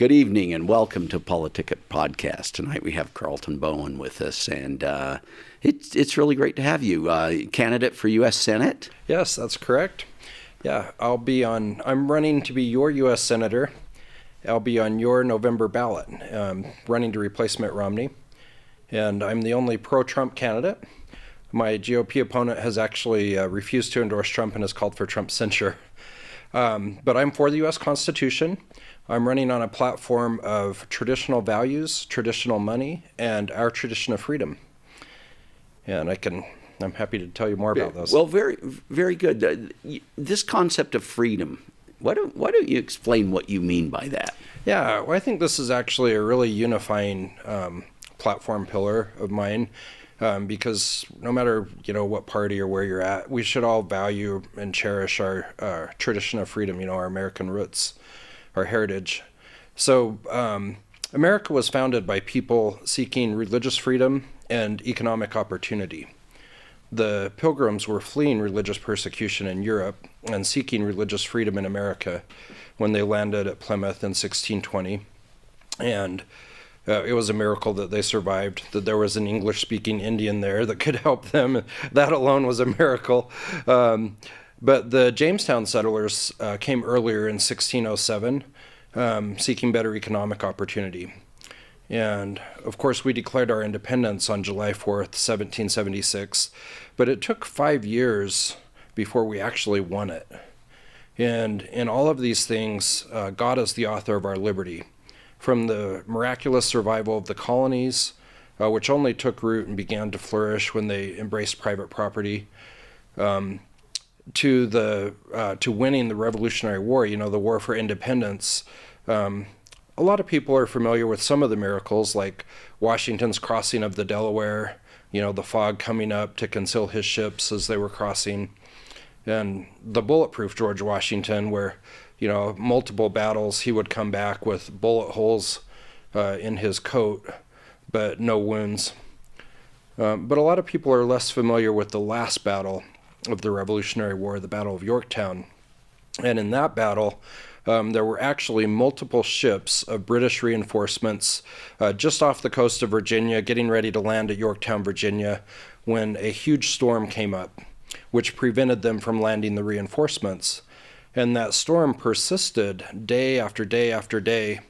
Good evening and welcome to PoliticIt podcast. Tonight we have Carlton Bowen with us, and it's really great to have you. Candidate for U.S. Senate? Yes, that's correct. Yeah, I'm running to be your U.S. Senator. I'll be on your November ballot, running to replace Mitt Romney. And I'm the only pro-Trump candidate. My GOP opponent has actually refused to endorse Trump and has called for Trump's censure. But I'm for the U.S. Constitution. I'm running on a platform of traditional values, traditional money, and our tradition of freedom. And I'm happy to tell you more about those. Well, very, very good. This concept of freedom, why don't you explain what you mean by that? Yeah, well, I think this is actually a really unifying platform pillar of mine. Because no matter what party or where you're at, we should all value and cherish our tradition of freedom, our American roots, our heritage. So America was founded by people seeking religious freedom and economic opportunity. The Pilgrims were fleeing religious persecution in Europe and seeking religious freedom in America when they landed at Plymouth in 1620. And it was a miracle that they survived, that there was an English-speaking Indian there that could help them. That alone was a miracle. But the Jamestown settlers came earlier in 1607, seeking better economic opportunity. And, of course, we declared our independence on July 4th, 1776, but it took 5 years before we actually won it. And in all of these things, God is the author of our liberty. From the miraculous survival of the colonies, which only took root and began to flourish when they embraced private property, to winning the Revolutionary War, the war for independence. A lot of people are familiar with some of the miracles, like Washington's crossing of the Delaware, the fog coming up to conceal his ships as they were crossing, and the bulletproof George Washington, where multiple battles, he would come back with bullet holes in his coat, but no wounds. But a lot of people are less familiar with the last battle of the Revolutionary War, the Battle of Yorktown. And in that battle, there were actually multiple ships of British reinforcements just off the coast of Virginia, getting ready to land at Yorktown, Virginia, when a huge storm came up, which prevented them from landing the reinforcements. And that storm persisted day after day after day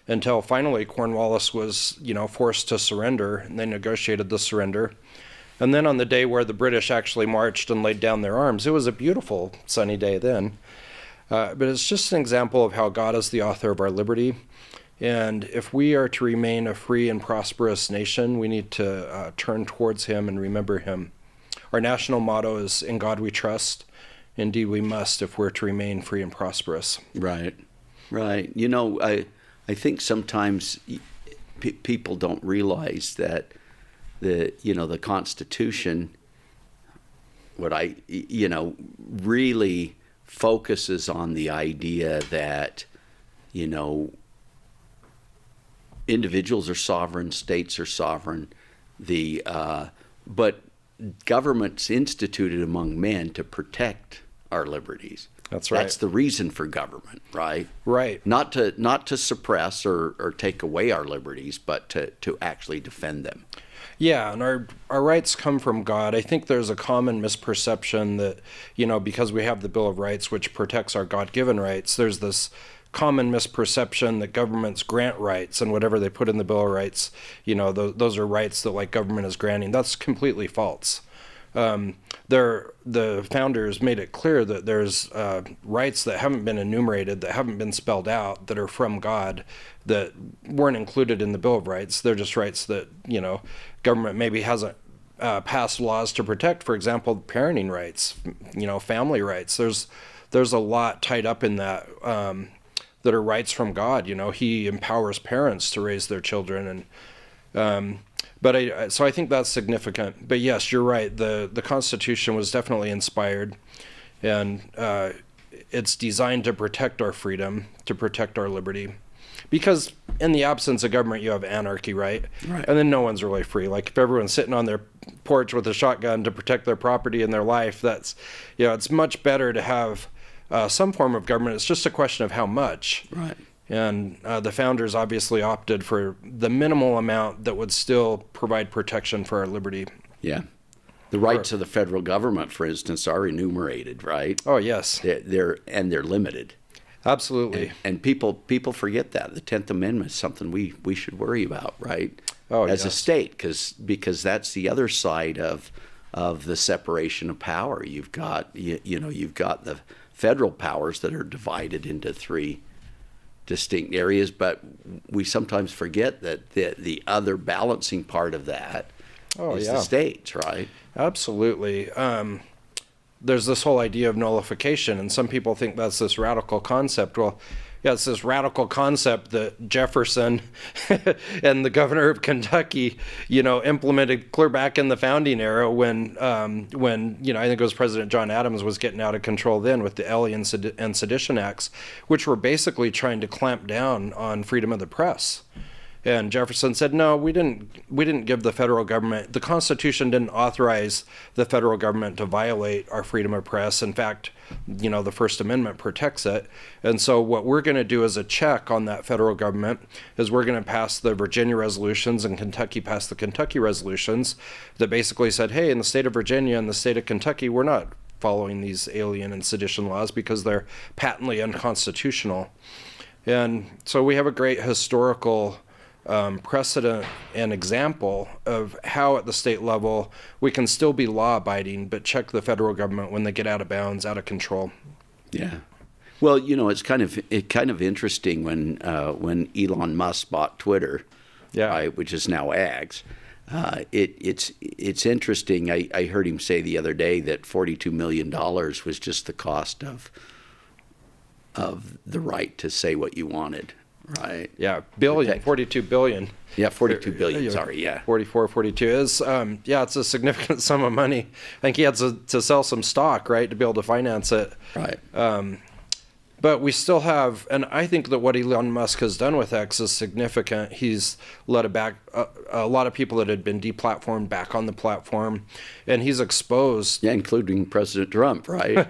until finally Cornwallis was, forced to surrender, and they negotiated the surrender. And then on the day where the British actually marched and laid down their arms, it was a beautiful sunny day then. But it's just an example of how God is the author of our liberty. And if we are to remain a free and prosperous nation, we need to turn towards Him and remember Him. Our national motto is, "In God we trust." Indeed, we must if we're to remain free and prosperous. Right. I think sometimes people don't realize that the Constitution, really focuses on the idea that, individuals are sovereign, states are sovereign, but government's instituted among men to protect our liberties. That's right. That's the reason for government, right? Right. Not to suppress or take away our liberties, but to actually defend them. Yeah, and our rights come from God. I think there's a common misperception that, because we have the Bill of Rights, which protects our God-given rights, there's this common misperception that governments grant rights, and whatever they put in the Bill of Rights, those are rights that government is granting. That's completely false. The founders made it clear that there's rights that haven't been enumerated, that haven't been spelled out, that are from God, that weren't included in the Bill of Rights. They're just rights that, government maybe hasn't passed laws to protect. For example, parenting rights, family rights. There's a lot tied up in that that are rights from God. He empowers parents to raise their children, and so I think that's significant. But yes, you're right. The Constitution was definitely inspired, and it's designed to protect our freedom, to protect our liberty. Because in the absence of government, you have anarchy, right? Right. And then no one's really free. Like if everyone's sitting on their porch with a shotgun to protect their property and their life, that's, it's much better to have some form of government. It's just a question of how much. Right. And the founders obviously opted for the minimal amount that would still provide protection for our liberty. Yeah. The rights of the federal government, for instance, are enumerated, right? Oh, yes. They're limited. Absolutely. And people forget that. The 10th Amendment is something we should worry about, right? Oh, as a yes. state, because that's the other side of the separation of power. You've got you've got the federal powers that are divided into three distinct areas, but we sometimes forget that the other balancing part of that is the states, right? Absolutely. There's this whole idea of nullification, and some people think that's this radical concept. Well, yeah, it's this radical concept that Jefferson and the governor of Kentucky, implemented clear back in the founding era when I think it was President John Adams was getting out of control then with the Alien and Sedition Acts, which were basically trying to clamp down on freedom of the press. And Jefferson said, no, we didn't give the federal government, the Constitution didn't authorize the federal government to violate our freedom of press. In fact, the First Amendment protects it. And so what we're going to do as a check on that federal government is we're going to pass the Virginia resolutions, and Kentucky passed the Kentucky resolutions that basically said, hey, in the state of Virginia and the state of Kentucky, we're not following these alien and sedition laws because they're patently unconstitutional. And so we have a great historical precedent and example of how at the state level we can still be law-abiding but check the federal government when they get out of bounds, out of control. Yeah. Well, it's kind of interesting when Elon Musk bought Twitter, right, which is now X. It's interesting. I heard him say the other day that $42 million was just the cost of the right to say what you wanted. Right. Yeah. Billion, 42 billion. Yeah, 42 billion. Sorry. Yeah. 44, 42 is, it's a significant sum of money. I think he had to sell some stock, right, to be able to finance it. Right. But we still have, and I think that what Elon Musk has done with X is significant. He's let a lot of people that had been deplatformed back on the platform, and he's exposed. Yeah, including President Trump, right?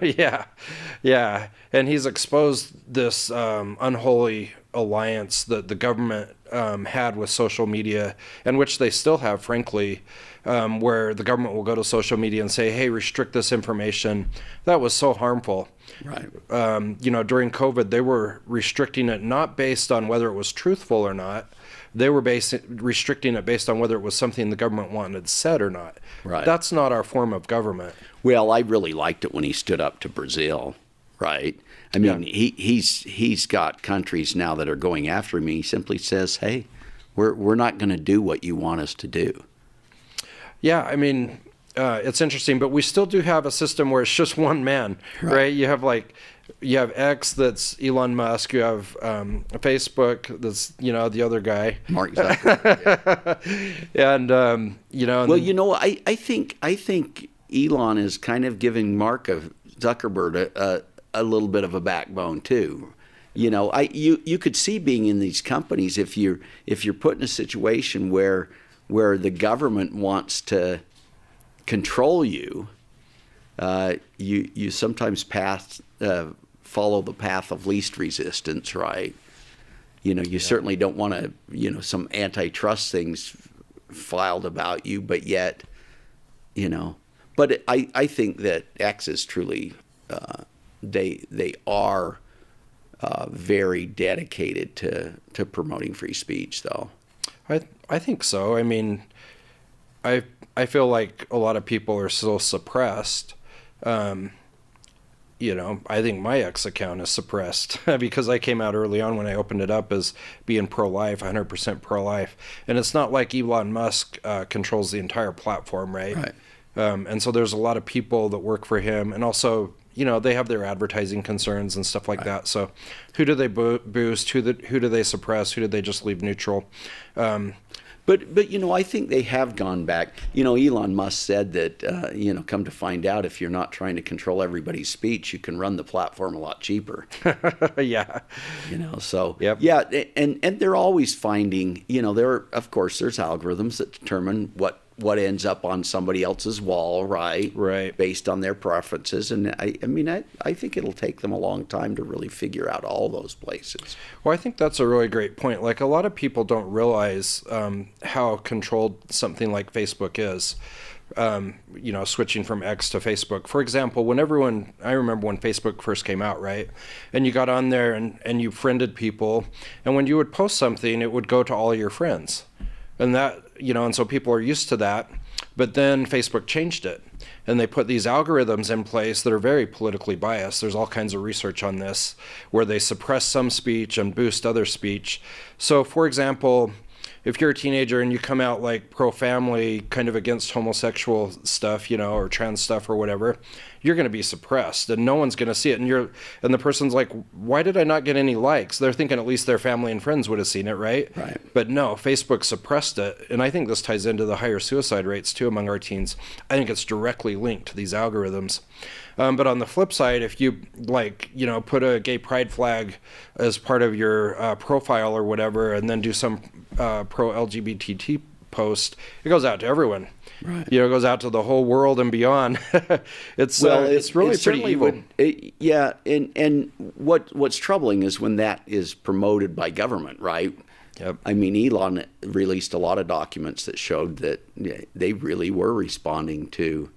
Yeah. And he's exposed this unholy alliance that the government had with social media, and which they still have, frankly, where the government will go to social media and say, hey, restrict this information. That was so harmful. Right. During COVID, they were restricting it not based on whether it was truthful or not. They were restricting it based on whether it was something the government wanted said or not. Right. That's not our form of government. Well, I really liked it when he stood up to Brazil, right? I mean, he's got countries now that are going after him. He simply says, hey, we're not going to do what you want us to do. Yeah, I mean, it's interesting, but we still do have a system where it's just one man, right? You have X, that's Elon Musk. You have Facebook, that's the other guy, Mark Zuckerberg. And well, I think Elon is kind of giving Mark Zuckerberg a little bit of a backbone too. You could see being in these companies if you're put in a situation where the government wants to control you, you sometimes follow the path of least resistance, right? You certainly don't want to, some antitrust things filed about you, but yet, but I think that X is truly, they are very dedicated to promoting free speech, though. I think so. I mean, I feel like a lot of people are still suppressed. I think my X account is suppressed because I came out early on when I opened it up as being pro-life, 100% pro-life. And it's not like Elon Musk controls the entire platform, right? Right. And so there's a lot of people that work for him, and also, they have their advertising concerns and stuff like that. So who do they boost? Who do they suppress? Who do they just leave neutral? But I think they have gone back. Elon Musk said that, come to find out, if you're not trying to control everybody's speech, you can run the platform a lot cheaper. Yeah. So, yep. Yeah, and they're always finding, there's algorithms that determine what what ends up on somebody else's wall, right? Right. Based on their preferences. And I mean, I think it'll take them a long time to really figure out all those places. Well, I think that's a really great point. Like, a lot of people don't realize how controlled something like Facebook is. Switching from X to Facebook. For example, I remember when Facebook first came out, right? And you got on there and you friended people. And when you would post something, it would go to all of your friends. And that, and so people are used to that. But then Facebook changed it. And they put these algorithms in place that are very politically biased. There's all kinds of research on this, where they suppress some speech and boost other speech. So, for example, if you're a teenager and you come out like pro-family, kind of against homosexual stuff, or trans stuff or whatever, you're going to be suppressed and no one's going to see it. And the person's like, why did I not get any likes? They're thinking at least their family and friends would have seen it, right? Right. But no, Facebook suppressed it. And I think this ties into the higher suicide rates too among our teens. I think it's directly linked to these algorithms. But on the flip side, if you put a gay pride flag as part of your profile or whatever, and then do some pro-LGBT post, it goes out to everyone. Right. It goes out to the whole world and beyond. It's really pretty evil. And what's troubling is when that is promoted by government, right? Yep. I mean, Elon released a lot of documents that showed that they really were responding to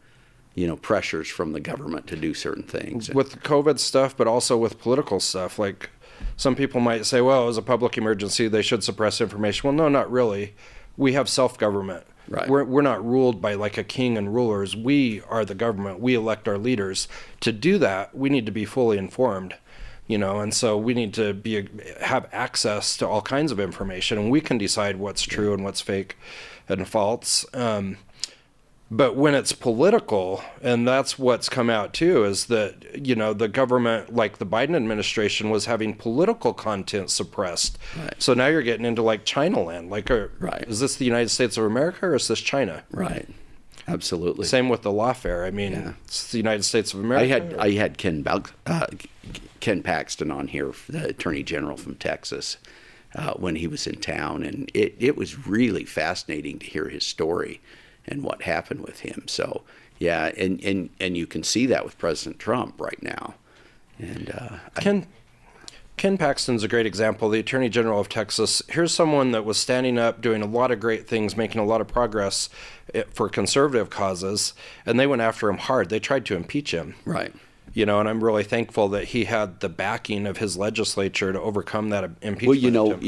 pressures from the government to do certain things. With COVID stuff, but also with political stuff. Like, some people might say, well, it was a public emergency, they should suppress information. Well, no, not really. We have self-government. Right. We're not ruled by like a king and rulers. We are the government. We elect our leaders. To do that, we need to be fully informed. And so we need to have access to all kinds of information, and we can decide what's true and what's fake and false. But when it's political, and that's what's come out too, is that, the government, like the Biden administration, was having political content suppressed. Right. So now you're getting into like China land. Like, right. Is this the United States of America or is this China? Right. Absolutely. Same with the lawfare. I mean, It's the United States of America. I had Ken Paxton on here, the Attorney General from Texas, when he was in town, and it was really fascinating to hear his story and what happened with him. So, yeah, and you can see that with President Trump right now. And Ken Paxton's a great example, the Attorney General of Texas. Here's someone that was standing up, doing a lot of great things, making a lot of progress for conservative causes, and they went after him hard. They tried to impeach him. Right. And I'm really thankful that he had the backing of his legislature to overcome that impeachment. Well,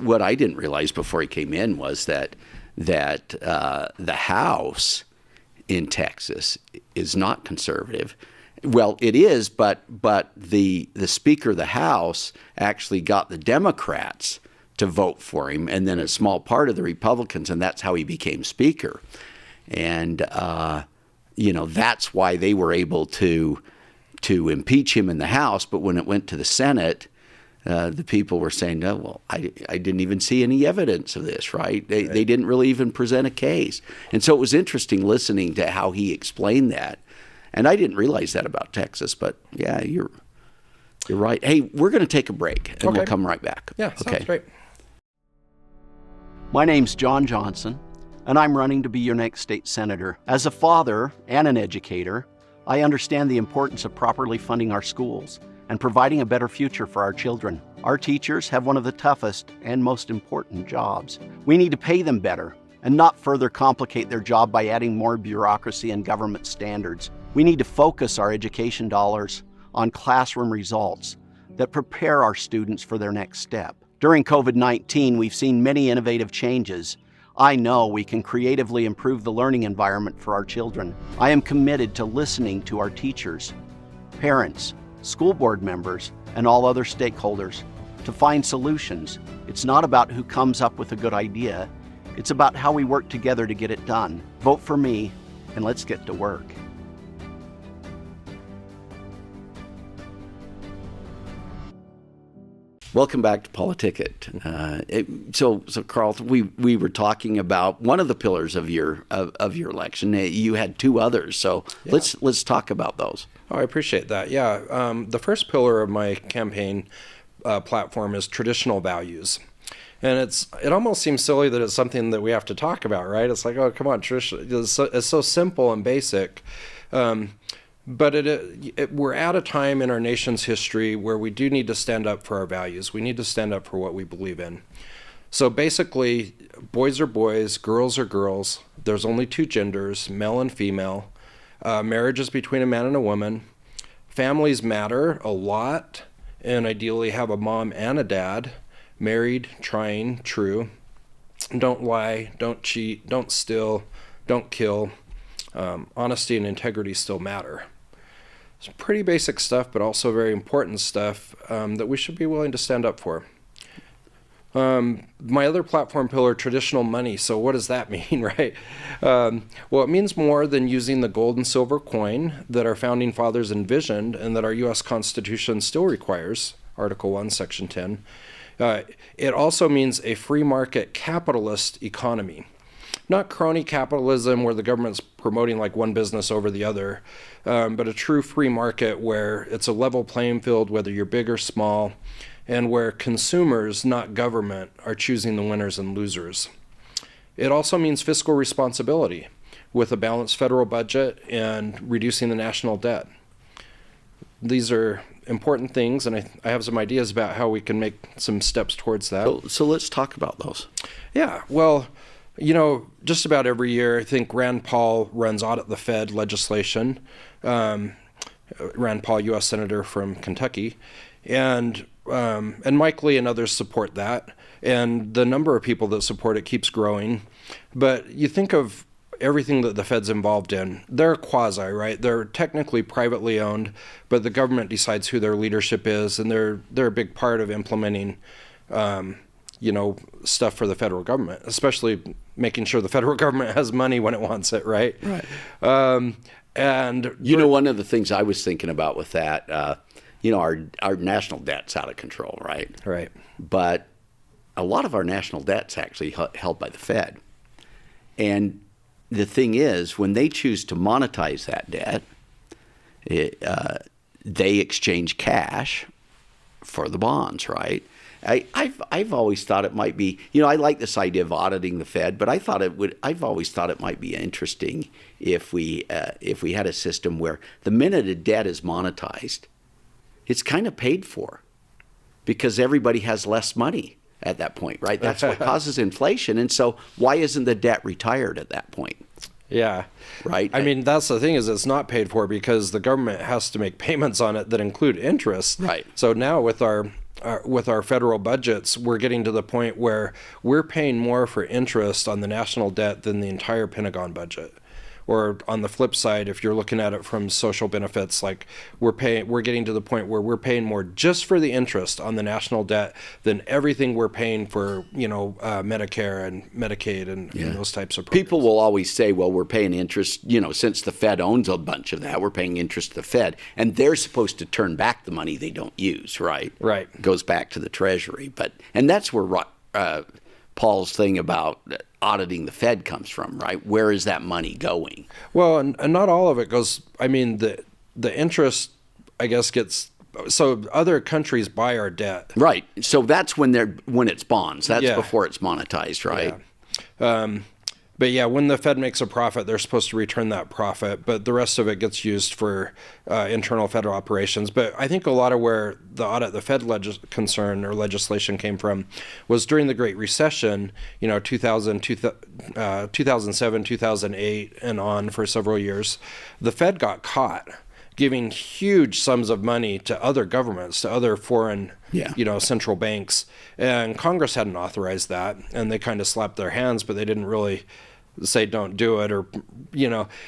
what I didn't realize before he came in was that the House in Texas is not conservative. Well, it is, but the Speaker of the House actually got the Democrats to vote for him, and then a small part of the Republicans, and that's how he became Speaker. And that's why they were able to impeach him in the House. But when it went to the Senate, the people were saying, no, well, I didn't even see any evidence of this, right? They didn't really even present a case. And so it was interesting listening to how he explained that. And I didn't realize that about Texas, but yeah, you're right. Hey, we're going to take a break, and we'll come right back. Yeah, sounds great. My name's John Johnson, and I'm running to be your next state senator. As a father and an educator, I understand the importance of properly funding our schools and providing a better future for our children. Our teachers have one of the toughest and most important jobs. We need to pay them better and not further complicate their job by adding more bureaucracy and government standards. We need to focus our education dollars on classroom results that prepare our students for their next step. During COVID-19, we've seen many innovative changes. I know we can creatively improve the learning environment for our children. I am committed to listening to our teachers, parents, school board members, and all other stakeholders to find solutions. It's not about who comes up with a good idea. It's about how we work together to get it done. Vote for me, and let's get to work. Welcome back to PoliticIt. So Carlton, we were talking about one of the pillars of your election. You had two others, so let's talk about those. Oh, I appreciate that. Yeah, the first pillar of my campaign platform is traditional values. And it almost seems silly that it's something that we have to talk about, right? It's like, oh, come on, Trish, it's so simple and basic. But we're at a time in our nation's history where we do need to stand up for our values. We need to stand up for what we believe in. So basically, boys are boys, girls are girls. There's only two genders, male and female. Marriage is between a man and a woman. Families matter a lot, and ideally have a mom and a dad. Married, trying, true. Don't lie, don't cheat, don't steal, don't kill. Honesty and integrity still matter. It's pretty basic stuff, but also very important stuff that we should be willing to stand up for. My other platform pillar, traditional money. So what does that mean, right? Well, it means more than using the gold and silver coin that our founding fathers envisioned and that our U.S. Constitution still requires, Article 1, Section 10. It also means a free market capitalist economy. Not crony capitalism where the government's promoting like one business over the other, but a true free market where it's a level playing field, whether you're big or small, and where consumers, not government, are choosing the winners and losers. It also means fiscal responsibility with a balanced federal budget and reducing the national debt. These are important things, and I have some ideas about how we can make some steps towards that. So let's talk about those. Yeah, well, you know, just about every year, I think Rand Paul runs Audit the Fed legislation. Rand Paul, U.S. Senator from Kentucky, and Mike Lee and others support that. And the number of people that support it keeps growing. But you think of everything that the Fed's involved in, they're quasi, right? They're technically privately owned, but the government decides who their leadership is, and they're a big part of implementing stuff for the federal government, especially making sure the federal government has money when it wants it, right? Right. And one of the things I was thinking about with that, our national debt's out of control, right? Right. But a lot of our national debt's actually held by the Fed. And the thing is, when they choose to monetize that debt, they exchange cash for the bonds, right? I've always thought it might be, I like this idea of auditing the Fed, but I've always thought it might be interesting if we had a system where the minute a debt is monetized, it's kind of paid for because everybody has less money at that point, right? That's what causes inflation. And so why isn't the debt retired at that point? Yeah. Right. I mean, that's the thing is it's not paid for because the government has to make payments on it that include interest. Right. So now with our federal budgets, we're getting to the point where we're paying more for interest on the national debt than the entire Pentagon budget. Or on the flip side, if you're looking at it from social benefits, like we're getting to the point where we're paying more just for the interest on the national debt than everything we're paying for, Medicare and Medicaid and those types of programs. People will always say, well, we're paying interest, since the Fed owns a bunch of that, we're paying interest to the Fed. And they're supposed to turn back the money they don't use, right? Right. It goes back to the Treasury. And that's where Paul's thing about auditing the Fed comes from, right? Where is that money going? Well, and not all of it goes. I mean, the interest, I guess, gets. So other countries buy our debt, right? So that's when it's bonds. That's before it's monetized, right? Yeah. But yeah, when the Fed makes a profit, they're supposed to return that profit, but the rest of it gets used for internal federal operations. But I think a lot of where the audit the Fed concern or legislation came from was during the Great Recession, 2007, 2008, and on for several years. The Fed got caught giving huge sums of money to other governments, to other foreign, central banks. And Congress hadn't authorized that, and they kind of slapped their hands, but they didn't really say don't do it, or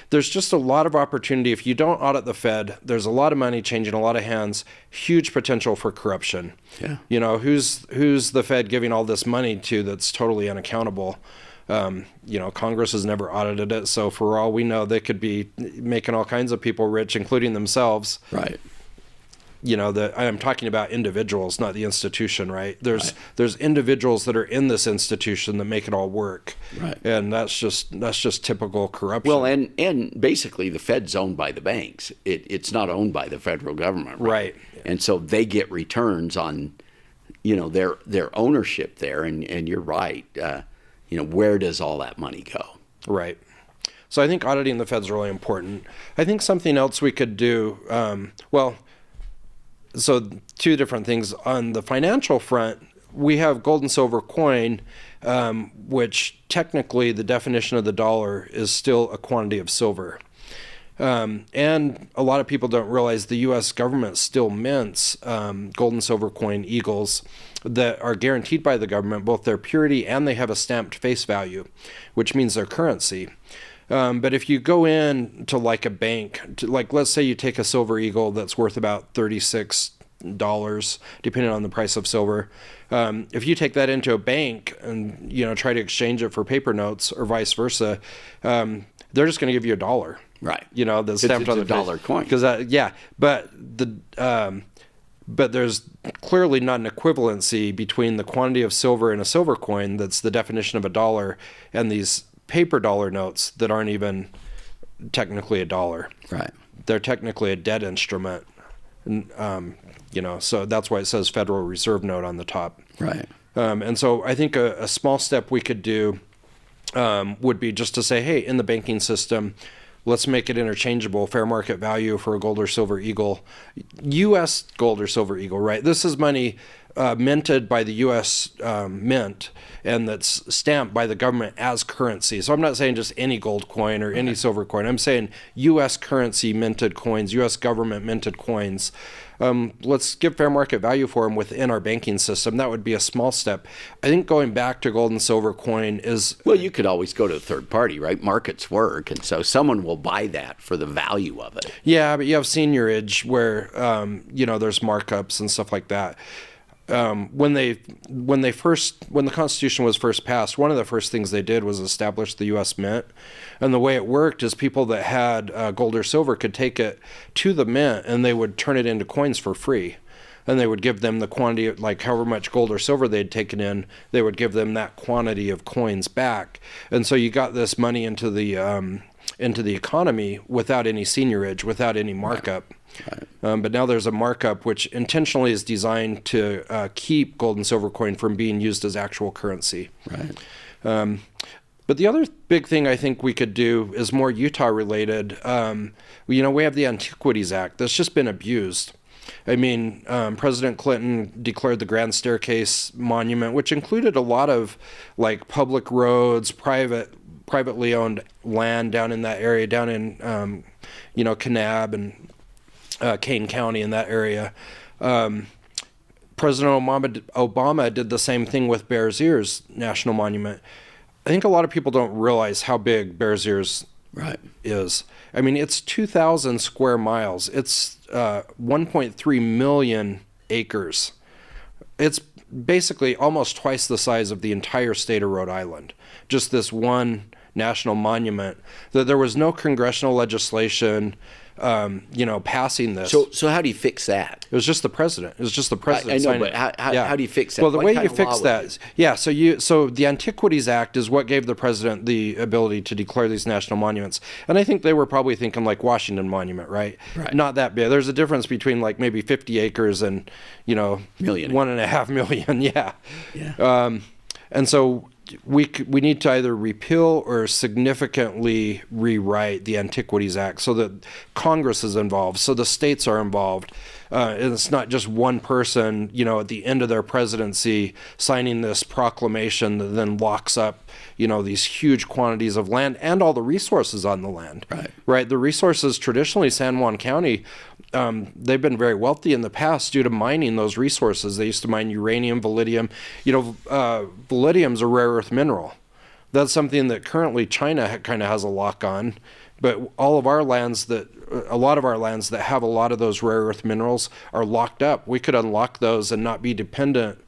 there's just a lot of opportunity. If you don't audit the Fed, there's a lot of money changing a lot of hands, huge potential for corruption. Yeah. Who's the Fed giving all this money to that's totally unaccountable? Congress has never audited it, so for all we know, they could be making all kinds of people rich, including themselves. Right. I'm talking about individuals, not the institution, right? There's individuals that are in this institution that make it all work. Right. And that's just typical corruption. Well, and basically the Fed's owned by the banks. It's not owned by the federal government. Right. And so they get returns on their ownership there. And you're right. Where does all that money go? Right. So I think auditing the Fed's really important. I think something else we could do, so two different things. On the financial front, we have gold and silver coin, which technically the definition of the dollar is still a quantity of silver. And a lot of people don't realize the U.S. government still mints gold and silver coin eagles that are guaranteed by the government, both their purity and they have a stamped face value, which means they're currency. But if you go in to like a bank, let's say you take a silver eagle that's worth about $36, depending on the price of silver. If you take that into a bank and try to exchange it for paper notes or vice versa, they're just going to give you $1. Right. That's stamped on the dollar coin. But there's clearly not an equivalency between the quantity of silver in a silver coin that's the definition of $1 and these paper dollar notes that aren't even technically $1. Right. They're technically a debt instrument. So that's why it says Federal Reserve note on the top. Right. And so I think a small step we could do would be just to say, hey, in the banking system, let's make it interchangeable, fair market value for a gold or silver eagle, U.S. gold or silver eagle, right? This is money minted by the U.S. Mint and that's stamped by the government as currency. So I'm not saying just any gold coin or any silver coin. I'm saying U.S. currency minted coins, U.S. government minted coins. Let's give fair market value for them within our banking system. That would be a small step. I think going back to gold and silver coin is... Well, you could always go to a third party, right? Markets work, and so someone will buy that for the value of it. Yeah, but you have seniorage where, there's markups and stuff like that. When the Constitution was first passed, one of the first things they did was establish the U.S. Mint. And the way it worked is people that had gold or silver could take it to the mint and they would turn it into coins for free. And they would give them the quantity, like however much gold or silver they'd taken in, they would give them that quantity of coins back. And so you got this money into the economy without any seniorage, without any markup. Right. But now there's a markup which intentionally is designed to keep gold and silver coin from being used as actual currency. Right. But the other big thing I think we could do is more Utah related. We have the Antiquities Act that's just been abused. I mean, President Clinton declared the Grand Staircase Monument, which included a lot of public roads, privately owned land down in that area, down in Kanab and Kane County in that area. President Obama did the same thing with Bears Ears National Monument. I think a lot of people don't realize how big Bears Ears is. I mean, it's 2,000 square miles. It's 1.3 million acres. It's basically almost twice the size of the entire state of Rhode Island. Just this one national monument. That there was no congressional legislation passing this. So how do you fix that? It was just the president. It was just the president. I know, but how do you fix that? Well, the way you fix that is, so the Antiquities Act is what gave the president the ability to declare these national monuments. And I think they were probably thinking like Washington Monument, right? Not that big. There's a difference between maybe 50 acres and, million. 1.5 million. Yeah. Yeah. And so we need to either repeal or significantly rewrite the Antiquities Act so that Congress is involved, so the states are involved. And it's not just one person, at the end of their presidency signing this proclamation that then locks up, these huge quantities of land and all the resources on the land. Right. The resources traditionally, San Juan County, they've been very wealthy in the past due to mining those resources. They used to mine uranium, vanadium. Vanadium's a rare earth mineral. That's something that currently China kind of has a lock on. But a lot of our lands that have a lot of those rare earth minerals are locked up. We could unlock those and not be dependent,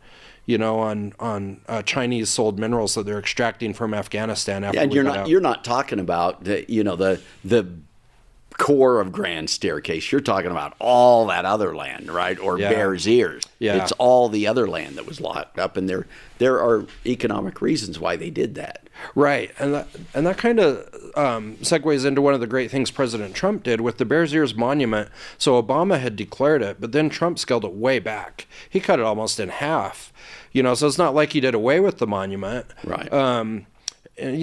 on Chinese sold minerals that they're extracting from Afghanistan. And you're not talking about the core of Grand Staircase. You're talking about all that other land, right? Or Yeah. Bears Ears. Yeah. It's all the other land that was locked up, and there are economic reasons why they did that. Right, and that kind of segues into one of the great things President Trump did with the Bears Ears Monument. So Obama had declared it, but then Trump scaled it way back. He cut it almost in half. So it's not like he did away with the monument. Right. And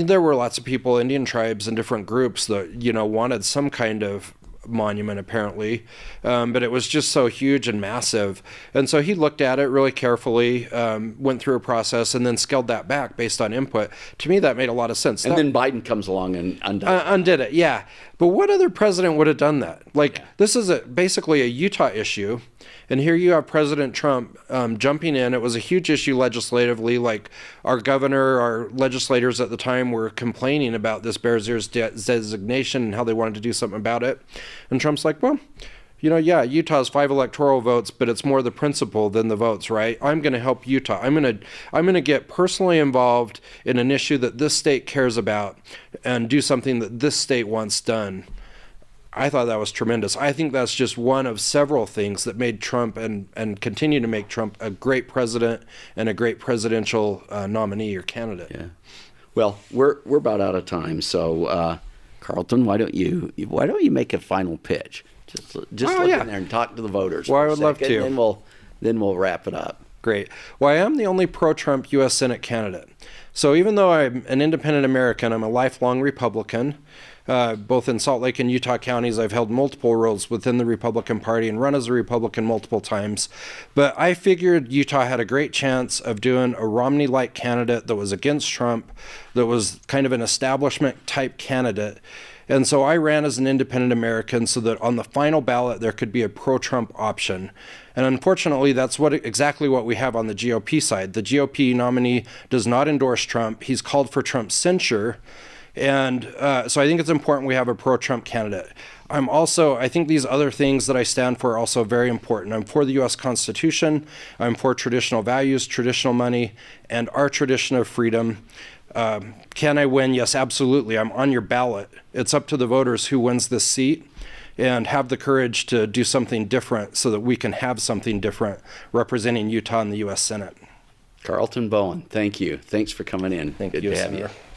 there were lots of people, Indian tribes and different groups that, wanted some kind of monument apparently, but it was just so huge and massive. And so he looked at it really carefully, went through a process, and then scaled that back based on input. To me, that made a lot of sense. And then Biden comes along and undid it, yeah. But what other president would have done that? This is basically a Utah issue, and here you have President Trump jumping in. It was a huge issue legislatively. Like our governor, our legislators at the time were complaining about this Bears Ears designation and how they wanted to do something about it. And Trump's like, well, Utah's 5 electoral votes, but it's more the principle than the votes, right? I'm going to help Utah. I'm going to get personally involved in an issue that this state cares about and do something that this state wants done. I thought that was tremendous. I think that's just one of several things that made Trump and continue to make Trump a great president and a great presidential nominee or candidate. Yeah. Well, we're about out of time, so Carlton, why don't you make a final pitch? Just look in there and talk to the voters. Well, I would love to. And then we'll wrap it up. Great. Well, I am the only pro-Trump U.S. Senate candidate. So even though I'm an independent American, I'm a lifelong Republican. Both in Salt Lake and Utah counties, I've held multiple roles within the Republican Party and run as a Republican multiple times. But I figured Utah had a great chance of doing a Romney-like candidate that was against Trump, that was kind of an establishment-type candidate. And so I ran as an independent American so that on the final ballot there could be a pro-Trump option. And unfortunately, that's exactly what we have on the GOP side. The GOP nominee does not endorse Trump. He's called for Trump's censure. And so I think it's important we have a pro-Trump candidate. I think these other things that I stand for are also very important. I'm for the U.S. Constitution. I'm for traditional values, traditional money, and our tradition of freedom. Can I win? Yes, absolutely. I'm on your ballot. It's up to the voters who wins this seat, and have the courage to do something different so that we can have something different representing Utah in the U.S. Senate. Carlton Bowen, thank you. Thanks for coming in. Thank Good you, to have Senator. you.